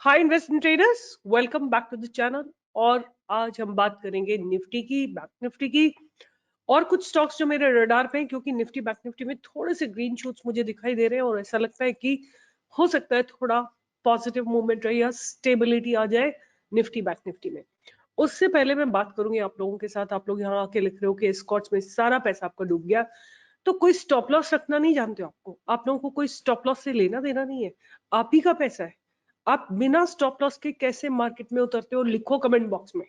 Hi investment traders, welcome back to the channel. और आज हम बात करेंगे निफ्टी की, बैंक निफ्टी की और कुछ स्टॉक्स जो मेरे रडार पे हैं, क्योंकि निफ्टी बैंक निफ्टी में थोड़े से ग्रीन शूट्स मुझे दिखाई दे रहे हैं और ऐसा लगता है कि हो सकता है थोड़ा पॉजिटिव मूवमेंट रहे या स्टेबिलिटी आ जाए निफ्टी बैंक निफ्टी में। उससे पहले मैं बात करूंगी आप लोगों के साथ। आप लोग यहाँ आके लिख रहे हो कि स्कॉट्स में सारा पैसा आपका डूब गया, तो कोई स्टॉप लॉस रखना नहीं जानते हो। आपको, आप लोगों को कोई स्टॉप लॉस से लेना देना नहीं है। आप ही का पैसा है। आप बिना स्टॉप लॉस के कैसे मार्केट में उतरते हो, लिखो कमेंट बॉक्स में।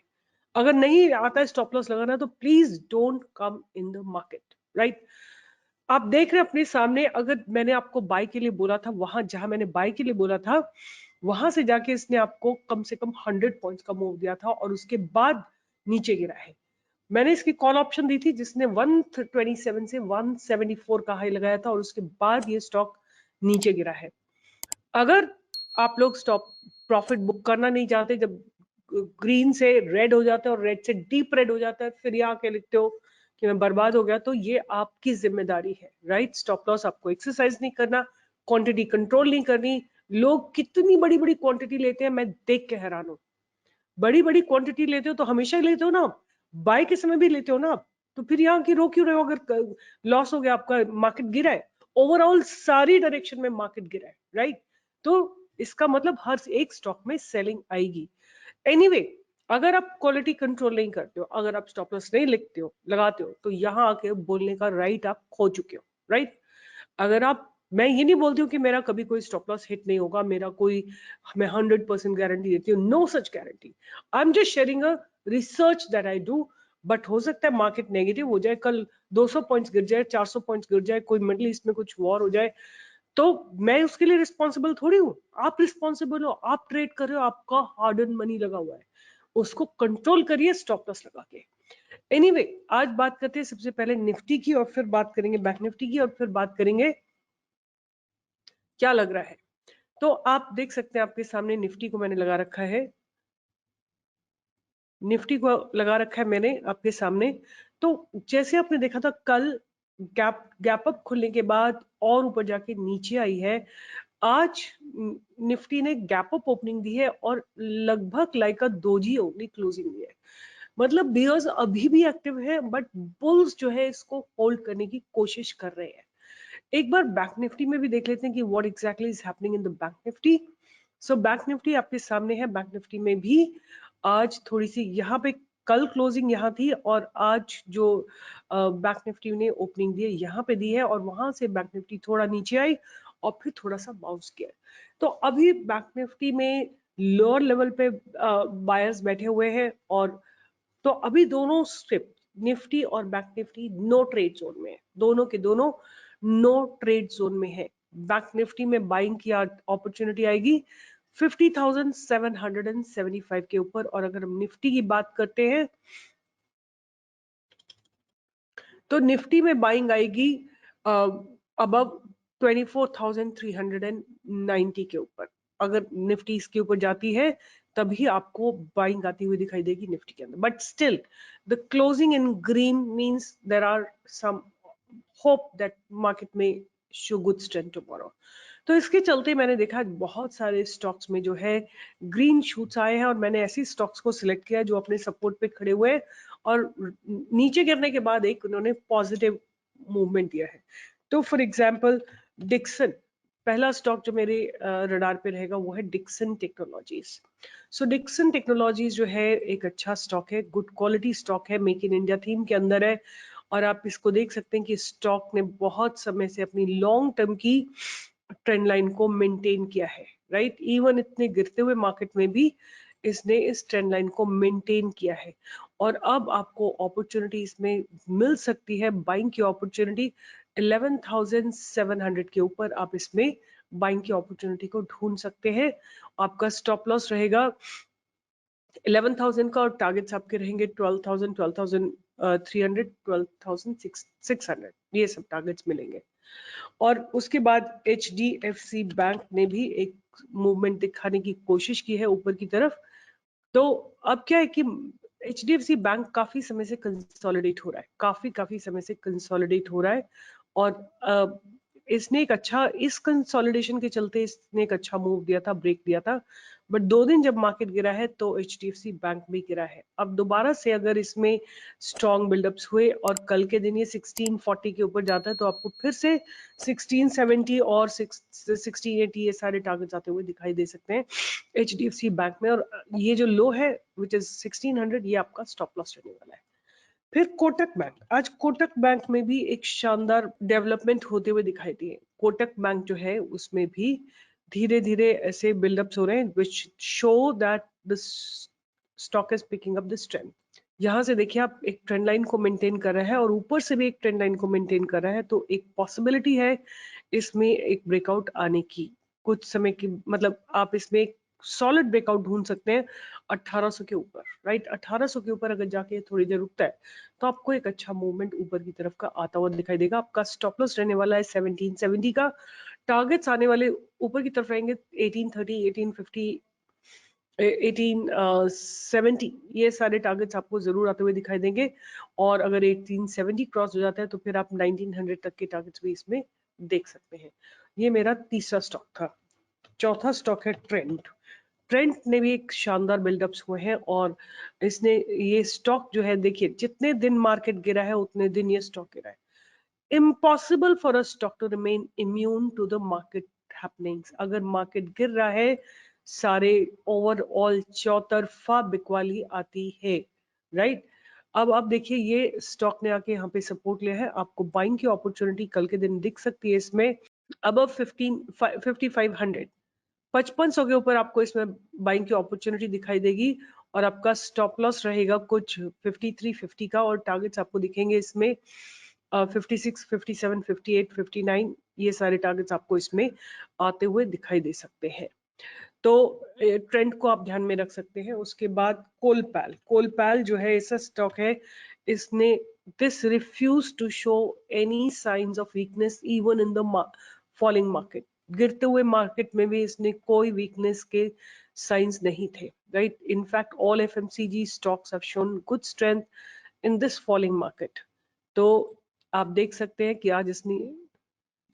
अगर नहीं आता है स्टॉप लॉस लगाना तो please don't come in the market, right. आप देख रहे हैं अपने सामने, अगर मैंने आपको बाय के लिए बोला था, वहां जहां मैंने बाय के लिए बोला था वहां से जाके इसने आपको कम से कम 100 पॉइंट्स का मूव दिया था और उसके बाद नीचे गिरा है। मैंने इसकी कॉल ऑप्शन दी थी जिसने 127 से 174 का हाई लगाया था और उसके बाद ये स्टॉक नीचे गिरा है। अगर आप लोग स्टॉप प्रॉफिट बुक करना नहीं चाहते, जब ग्रीन से रेड हो जाता है और रेड से डीप रेड हो जाता है, फिर ये आके लिखते हो कि मैं बर्बाद हो गया, तो ये आपकी जिम्मेदारी है, राइट। स्टॉप लॉस आपको एक्सरसाइज नहीं करना, क्वांटिटी कंट्रोल नहीं करनी। लोग कितनी बड़ी बड़ी क्वांटिटी लेते हैं, मैं देख के हैरान हूं। बड़ी बड़ी क्वांटिटी लेते हो तो हमेशा ही लेते हो ना आप, बाय के समय भी लेते हो ना आप, तो फिर यहाँ की रो क्यों रहे हो? अगर लॉस हो गया आपका, मार्केट गिरा है, ओवरऑल सारी डायरेक्शन में मार्केट गिरा है, राइट। तो इसका मतलब हर एक स्टॉक में सेलिंग आएगी। एनीवे, अगर आप क्वालिटी कंट्रोल नहीं करते हो, अगर आप स्टॉप लॉस नहीं लिखते हो, लगाते हो, तो यहाँ आके बोलने का राइट आप खो चुके हो, राइट। अगर आप, मैं ये नहीं बोलती हूँ कि मेरा कभी कोई स्टॉप लॉस हिट नहीं होगा, मेरा कोई, मैं 100% गारंटी देती हूँ, no such guarantee. I am just sharing a research that I do. But हो सकता है मार्केट नेगेटिव हो जाए, कल 200 पॉइंट्स गिर जाए, 400 पॉइंट्स गिर जाए, कोई मिडल ईस्ट में कुछ वॉर हो जाए, तो मैं उसके लिए रिस्पॉन्सिबल थोड़ी हूँ। आप रिस्पॉन्सिबल हो, आप ट्रेड कर रहे हो, आपका हार्ड अर्न मनी लगा हुआ है, उसको कंट्रोल करिए स्टॉप लॉस लगा के। एनीवे, आज बात करते हैं सबसे पहले निफ्टी की और फिर बात करेंगे बैंक निफ्टी की और फिर बात करेंगे क्या लग रहा है। तो आप देख सकते हैं आपके सामने निफ्टी को मैंने लगा रखा है, निफ्टी को लगा रखा है मैंने आपके सामने। तो जैसे आपने देखा था कल, गैप अप खुलने के बाद और ऊपर जाके नीचे आई है। आज निफ्टी ने गैप अप ओपनिंग दी है और लगभग लाइक का दोजी ओपनिंग क्लोजिंग दी है। मतलब बियर्स अभी भी एक्टिव है, बट बुल्स जो है इसको होल्ड करने की कोशिश कर रहे हैं। एक बार बैंक निफ्टी में भी देख लेते हैं कि what exactly is happening in the bank Nifty. So bank Nifty आपके सामने है। बैंक निफ्टी में भी आज थोड़ी सी यहाँ पे, कल क्लोजिंग यहाँ थी और आज जो बैंक निफ्टी ने ओपनिंग दी है यहाँ पे दी है, और वहां से बैंक निफ्टी थोड़ा नीचे आई और फिर थोड़ा सा बाउंस किया। तो अभी बैंक निफ्टी में लोअर लेवल पे बायर्स बैठे हुए हैं, और तो अभी दोनों स्ट्रिप, निफ्टी और bank Nifty, no trade zone में है। दोनों के दोनों नो ट्रेड जोन में है। बैंक निफ्टी में बाइंग की अपॉर्चुनिटी आएगी 50,775 के ऊपर, और अगर हम निफ्टी की बात करते हैं तो निफ्टी में बाइंग आएगी अबव 24,390 के ऊपर। अगर निफ्टी इसके ऊपर जाती है तभी आपको बाइंग आती हुई दिखाई देगी निफ्टी के अंदर, but still the closing in green means there are some hope that market में शो गुड स्ट्रेंथ टुमारो। तो इसके चलते मैंने देखा बहुत सारे स्टॉक्स में जो है ग्रीन शूट्स आए हैं, और मैंने ऐसी स्टॉक्स को सिलेक्ट किया जो अपने सपोर्ट पे खड़े हुए हैं और नीचे गिरने के बाद एक उन्होंने पॉजिटिव मूवमेंट दिया है। तो फॉर एग्जांपल डिक्सन, पहला स्टॉक जो मेरे रडार पे रहेगा वो है डिक्सन टेक्नोलॉजीज। सो डिक्सन टेक्नोलॉजीज जो है एक अच्छा स्टॉक है, गुड क्वालिटी स्टॉक है, मेक इन इंडिया थीम के अंदर है। और आप इसको देख सकते हैं कि स्टॉक ने बहुत समय से अपनी लॉन्ग टर्म की ट्रेंड लाइन को मेंटेन किया है, राइट। इवन इतने गिरते हुए मार्केट में भी इसने इस ट्रेंड लाइन को मेंटेन किया है, और अब आपको अपॉर्चुनिटी इसमें मिल सकती है, बाइंग की अपॉर्चुनिटी 11,700 के ऊपर आप इसमें बाइंग की अपॉर्चुनिटी को ढूंढ सकते हैं। आपका स्टॉप लॉस रहेगा 11,000 का, और टारगेट्स आपके रहेंगे 12,000, 12,300, 12,600, ये सब टारगेट्स मिलेंगे। और उसके बाद HDFC बैंक ने भी एक मूवमेंट दिखाने की कोशिश की है ऊपर की तरफ। तो अब क्या है कि HDFC बैंक काफी समय से कंसोलिडेट हो रहा है, काफी समय से कंसोलिडेट हो रहा है, और इसने एक अच्छा, इस कंसोलिडेशन के चलते इसने एक अच्छा मूव दिया था, ब्रेक दिया था। बट 2 दिन जब मार्केट गिरा है तो HDFC बैंक भी गिरा है। अब दोबारा से अगर इसमें स्ट्रॉन्ग बिल्डअप्स हुए और कल के दिन ये 1640 के ऊपर जाता है तो आपको फिर से 1670 और 1680 ये सारे टारगेट्स आते हुए दिखाई दे सकते हैं HDFC बैंक में। और ये जो लो है विच इज 1600, ये आपका स्टॉप लॉस रहने वाला है। फिर कोटक बैंक, आज कोटक बैंक में भी एक शानदार डेवलपमेंट होते हुए दिखाई दिए। कोटक बैंक जो है उसमें भी धीरे धीरे ऐसे बिल्डअप्स हो रहे हैं which show that the stock is picking up the trend. यहाँ से देखिए आप एक ट्रेंड लाइन को मेंटेन कर रहा है और ऊपर से भी एक ट्रेंड लाइन को मेंटेन कर रहा है, तो एक पॉसिबिलिटी है इसमें एक ब्रेकआउट आने की। कुछ समय की मतलब आप इसमें एक सॉलिड ब्रेकआउट ढूंढ सकते हैं 1800 के ऊपर, राइट। 1800 के ऊपर अगर जाके थोड़ी देर रुकता है तो आपको एक अच्छा मूवमेंट ऊपर की तरफ का आता हुआ दिखाई देगा। आपका स्टॉप लॉस रहने वाला है 1770 का। टारगेट्स आने वाले ऊपर की तरफ रहेंगे 1830, 1850, 1870, ये सारे टारगेट्स आपको जरूर आते हुए दिखाई देंगे। और अगर 1870 क्रॉस हो जाता है तो फिर आप 1900 तक के टारगेट्स भी इसमें देख सकते हैं। ये मेरा तीसरा स्टॉक था। चौथा स्टॉक है ट्रेंड। ट्रेंड ने भी एक शानदार बिल्डअप्स हुए हैं और इसने ये स्टॉक जो है, देखिए जितने दिन मार्केट गिरा है उतने दिन ये स्टॉक गिरा है। Impossible for a stock to remain immune to the market happenings. अगर मार्केट गिर रहा है सारे ओवरऑल चौतरफा बिकवाली आती है, राइट। अब आप देखिए ये स्टॉक ने आके यहाँ पे सपोर्ट लिया है, आपको बाइंग की अपॉर्चुनिटी कल के दिन दिख सकती है इसमें अबव 5500, 5500 के ऊपर आपको इसमें बाइंग की अपॉर्चुनिटी दिखाई देगी। और आपका स्टॉप लॉस रहेगा कुछ 5350 का और टारगेट्स आपको दिखेंगे इसमें 56, 57, 58, 59, ये सारे टारगेट्स आपको इसमें आते हुए दिखाई दे सकते हैं। तो ट्रेंड को आप ध्यान में रख सकते हैं। उसके बाद कोलपैल, कोलपैल जो है ऐसा स्टॉक है, इसने this refuse to show any signs of weakness even in the falling market. गिरते हुए मार्केट में भी इसने कोई वीकनेस के साइंस नहीं थे, right. In fact all FMCG stocks have shown good strength in this falling market. तो आप देख सकते हैं कि आज इसने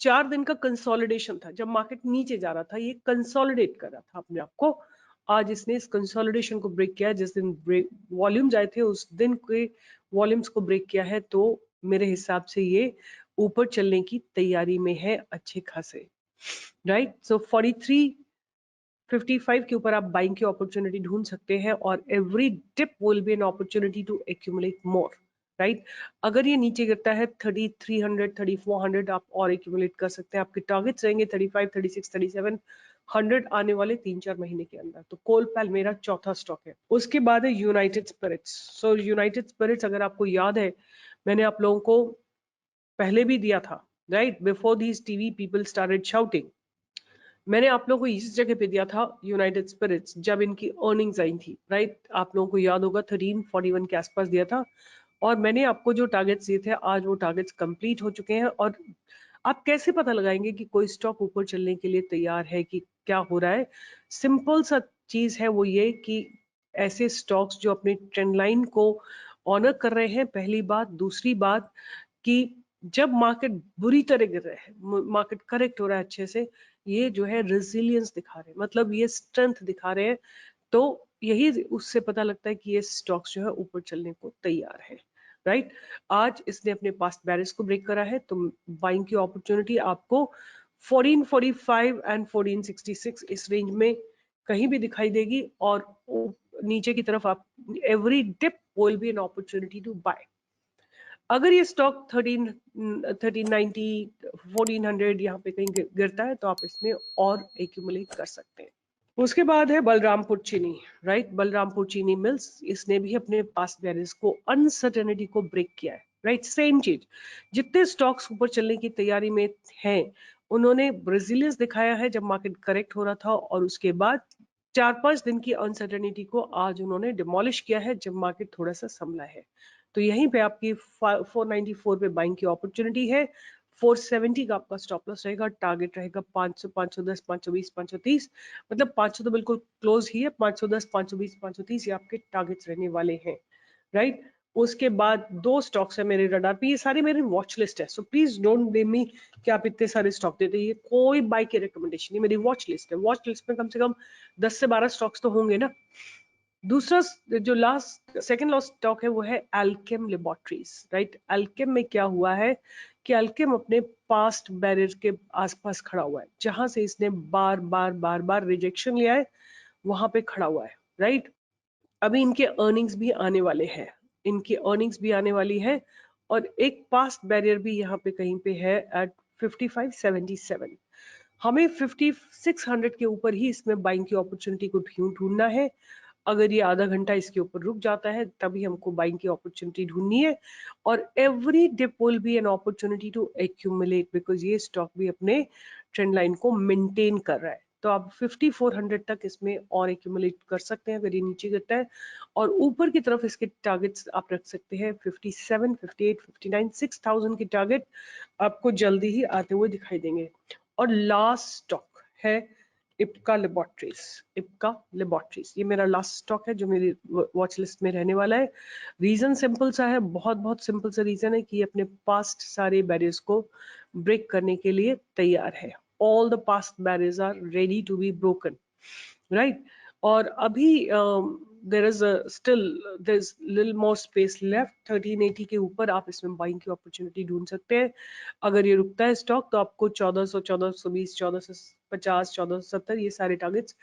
4 दिन का कंसोलिडेशन था, जब मार्केट नीचे जा रहा था ये कंसोलिडेट कर रहा था अपने आप को। आज इसने इस कंसोलिडेशन को ब्रेक किया, जिस दिन ब्रेक वॉल्यूम्स आए थे उस दिन के वॉल्यूम्स को ब्रेक किया है, तो मेरे हिसाब से ये ऊपर चलने की तैयारी में है अच्छे खासे, राइट। सो 4355 के ऊपर आप बाइंग की अपॉर्चुनिटी ढूंढ सकते हैं और every dip will be an opportunity to accumulate more, right. अगर ये नीचे गिरता है 3300, 3400 आप और एक्यूमुलेट कर सकते हैं। आपके टारगेट्स रहेंगे 35, 36, 3700 आने वाले 3-4 महीने के अंदर। तो कोलपैल मेरा चौथा स्टॉक है। उसके बाद है यूनाइटेड स्पिरिट्स। सो यूनाइटेड स्पिरिट्स अगर आपको याद है, मैंने आप लोगों को पहले भी दिया था, right, before these TV people started shouting. मैंने आप लोगों को इस जगह पे दिया था यूनाइटेड स्पिरिट्स जब इनकी अर्निंग्स आई थी, राइट। आप लोगों को याद होगा 1341 के आसपास दिया था और मैंने आपको जो टारगेट्स दिए थे आज वो टारगेट्स कंप्लीट हो चुके हैं। और आप कैसे पता लगाएंगे कि कोई स्टॉक ऊपर चलने के लिए तैयार है कि क्या हो रहा है? सिंपल सा चीज है वो ये कि ऐसे स्टॉक्स जो अपनी ट्रेंड लाइन को ऑनर कर रहे हैं, पहली बात। दूसरी बात कि जब मार्केट बुरी तरह गिर रहा है, मार्केट करेक्ट हो रहा है अच्छे से, ये जो है रेजिलियंस दिखा रहे हैं, मतलब ये स्ट्रेंथ दिखा रहे हैं। तो यही उससे पता लगता है कि ये स्टॉक्स जो है ऊपर चलने को तैयार है, राइट। आज इसने अपने पास्ट बैरिस को ब्रेक करा है, तो बाइंग की अपॉर्चुनिटी आपको 1445 एंड 1466 इस रेंज में कहीं भी दिखाई देगी। और नीचे की तरफ आप every dip will be an opportunity to buy. अगर ये स्टॉक 1390, 1400 यहाँ पे कहीं गिरता है तो आप इसमें और एक्यूमुलेट कर सकते हैं। उसके बाद है बलरामपुर चीनी, राइट। बलरामपुर चीनी मिल्स, इसने भी अपने पास बैरिस को अनसर्टेनिटी को ब्रेक किया है, राइट। सेम चीज, जितने स्टॉक्स ऊपर चलने की तैयारी में हैं उन्होंने रेजिलियंस दिखाया है जब मार्केट करेक्ट हो रहा था, और उसके बाद 4-5 दिन की अनसर्टेनिटी को आज उन्होंने डिमोलिश किया है जब मार्केट थोड़ा सा संभला है। तो यहीं पे आपकी 494 पे बाइंग की अपॉर्चुनिटी है। 470 का आपका स्टॉप लॉस रहेगा, टारगेट रहेगा 500, 510, 520, 530, मतलब 500 तो बिल्कुल क्लोज ही है। 510, 520, 530 ये आपके टारगेट्स रहने वाले हैं, राइट। उसके बाद 2 स्टॉक्स है मेरे रडार पे, ये सारे मेरे वॉच लिस्ट है, so please don't blame me कि आप इतने सारे स्टॉक देते हैं। ये कोई बाय की रिकमेंडेशन नहीं, मेरी वॉच लिस्ट है। वॉच लिस्ट में कम से कम 10 से 12 स्टॉक्स तो होंगे ना। दूसरा जो लास्ट सेकंड लास्ट स्टॉक है वो है अल्केम लेबोरेटरीज, राइट। अल्केम में क्या हुआ है कि अल्केम अपने पास्ट बैरियर के आसपास खड़ा हुआ है, जहां से इसने बार बार बार बार रिजेक्शन लिया है, वहां पे खड़ा हुआ है, राइट। अभी इनके अर्निंग्स भी आने वाले हैं, इनकी अर्निंग्स भी आने वाली है, और एक पास्ट बैरियर भी यहाँ पे कहीं पे है एट 5577। हमें 5600 के ऊपर ही इसमें बाइंग की अपॉर्चुनिटी को ढूंढना है। अगर ये आधा घंटा इसके ऊपर रुक जाता है तभी हमको बाइंग की अपॉर्चुनिटी ढूंढनी है, और every dip will be an opportunity to accumulate, because ये स्टॉक भी अपने ट्रेंड लाइन को मेंटेन कर रहा है। तो आप 5400 तक इसमें और एक्यूमुलेट कर सकते हैं अगर ये नीचे गिरता है, और ऊपर की तरफ इसके टारगेट्स आप रख सकते हैं 57, 58, 59, 6000 के टारगेट आपको जल्दी ही आते हुए दिखाई देंगे। और लास्ट स्टॉक है इप्का लेबोरेटरीज। इप्का लेबोरेटरीज ये मेरा लास्ट स्टॉक है जो मेरी वॉच लिस्ट में रहने वाला है। रीजन सिंपल सा है, बहुत बहुत सिंपल सा रीजन है कि ये अपने पास्ट सारे बैरियर्स को ब्रेक करने के लिए तैयार है। All the past barriers are ready to be broken, right. और अभी there is still there is little more space left. 1380 के ऊपर आप इसमें बाइंग की अपॉर्चुनिटी ढूंढ सकते हैं। अगर ये रुकता है स्टॉक तो आपको 1400, 1420, 1450, 1470 ये सारे टारगेट्स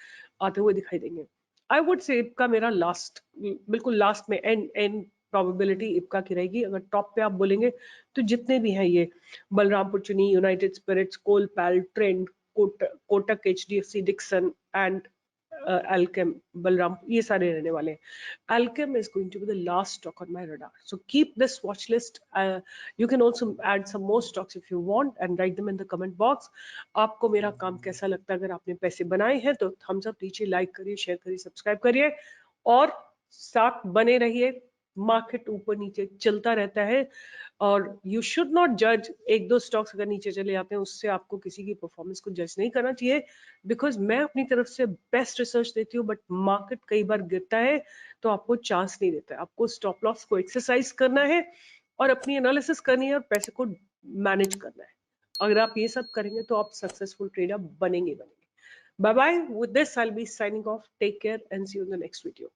आते हुए दिखाई देंगे। आई वुड से इप्का मेरा लास्ट, बिल्कुल लास्ट में एंड एंड प्रोबेबिलिटी इप्का की रहेगी। अगर टॉप पे आप बोलेंगे तो जितने भी हैं ये Balrampur Chini, United Spirits, Colpal, Trent, Kotak, HDFC, Dixon and Alchem, Balram, ये सारे रहने वाले हैं। Alchem is going to be the last stock on my radar. So keep this watch list. You can also add some more stocks if you want and write them in the comment box. आपको मेरा काम कैसा लगता है? अगर आपने पैसे बनाए हैं तो thumbs up दीजिए, लाइक करिए, शेयर करिए, सब्सक्राइब करिए, और साथ बने रहिए। मार्केट ऊपर नीचे चलता रहता है, और यू शुड नॉट जज। एक दो स्टॉक्स अगर नीचे चले जाते हैं उससे आपको किसी की परफॉर्मेंस को जज नहीं करना चाहिए, बिकॉज मैं अपनी तरफ से बेस्ट रिसर्च देती हूँ, बट मार्केट कई बार गिरता है तो आपको चांस नहीं देता है। आपको स्टॉप लॉस को एक्सरसाइज करना है और अपनी एनालिसिस करनी है और पैसे को मैनेज करना है। अगर आप ये सब करेंगे तो आप सक्सेसफुल ट्रेडर बनेंगे। Bye bye. With this I will be signing off. Take care and see you in the next video.